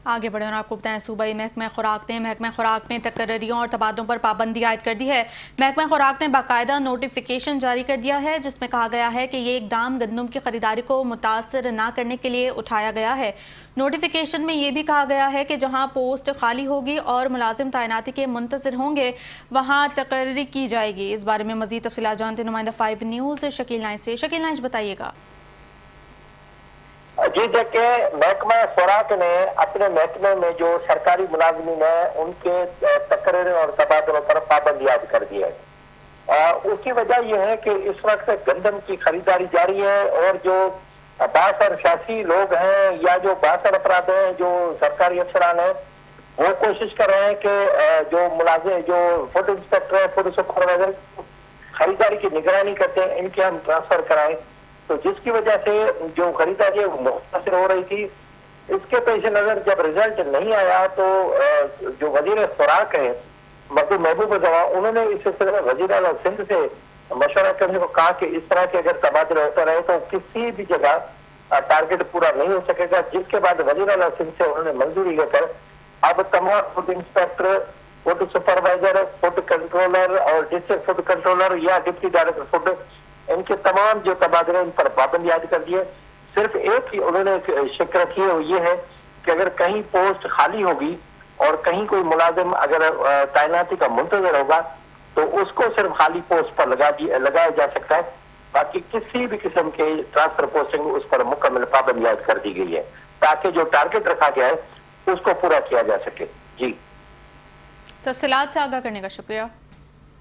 आगे बढ़े और आपको बताएं, सूबाई महकमा खुराक ने तकर्रियों और तबादलों पर पाबंदी आयद कर दी है। महकमा खुराक ने बाकायदा नोटिफिकेशन जारी कर दिया है जिसमें कहा गया है कि ये इकदाम गंदम की खरीदारी को मुतासर न करने के लिए उठाया गया है। नोटिफिकेशन में ये भी कहा गया है कि जहां पोस्ट खाली होगी और मुलाजिम तैनाती के मुंतज़िर होंगे वहां तकर्री की जाएगी। इस बारे में मज़ीद तफसीलात जानते नुमाइंदा 5 न्यूज़ शकील नाइज से। शकील नाइज, बताइएगा। जी देखिए, महकमा खुराक ने अपने महकमे में जो सरकारी मुलाजमीन है उनके तकरीर और तबादलों पर पाबंदी आयद कर दी है। उसकी वजह यह है कि इस वक्त गंदम की खरीदारी जारी है और जो बासर शासी लोग हैं या जो बासर अपराध हैं, जो सरकारी अफसरान हैं, वो कोशिश कर रहे हैं कि जो मुलाजिम, जो फूड इंस्पेक्टर है, फूड सुपरवाइजर खरीदारी की निगरानी करते हैं, इनके हम ट्रांसफर कराएं। तो जिसकी वजह से जो खरीदारी मुतासिर हो रही थी, इसके पेश नजर जब रिजल्ट नहीं आया तो जो वजीर खुराक है मखदूम महबूब जवा, उन्होंने इस सिलसिले में वजीर आला सिंध से मशवरा करने को कहा कि इस तरह के अगर तबादले होते रहे तो किसी भी जगह टारगेट पूरा नहीं हो सकेगा। जिसके बाद वजीर आला सिंध से उन्होंने मंजूरी लेकर अब तमाम food inspector, food supervisor, food controller और डिस्ट्रिक्ट फूड कंट्रोलर या डिप्टी डायरेक्टर फूड, इनके तमाम जो तबादले इन पर पाबंदी आयद कर दी है। सिर्फ एक ही उन्होंने शिक रखी है, वो ये है कि अगर कहीं पोस्ट खाली होगी और कहीं कोई मुलाजिम अगर तैनाती का मुंतजर होगा तो उसको सिर्फ खाली पोस्ट पर लगाया जा सकता है। बाकी किसी भी किस्म के ट्रांसफर पोस्टिंग उस पर मुकम्मल पाबंदी आयद कर दी गई है ताकि जो टारगेट रखा गया है उसको पूरा किया जा सके। जी, तफसीलात से आगाह करने का शुक्रिया।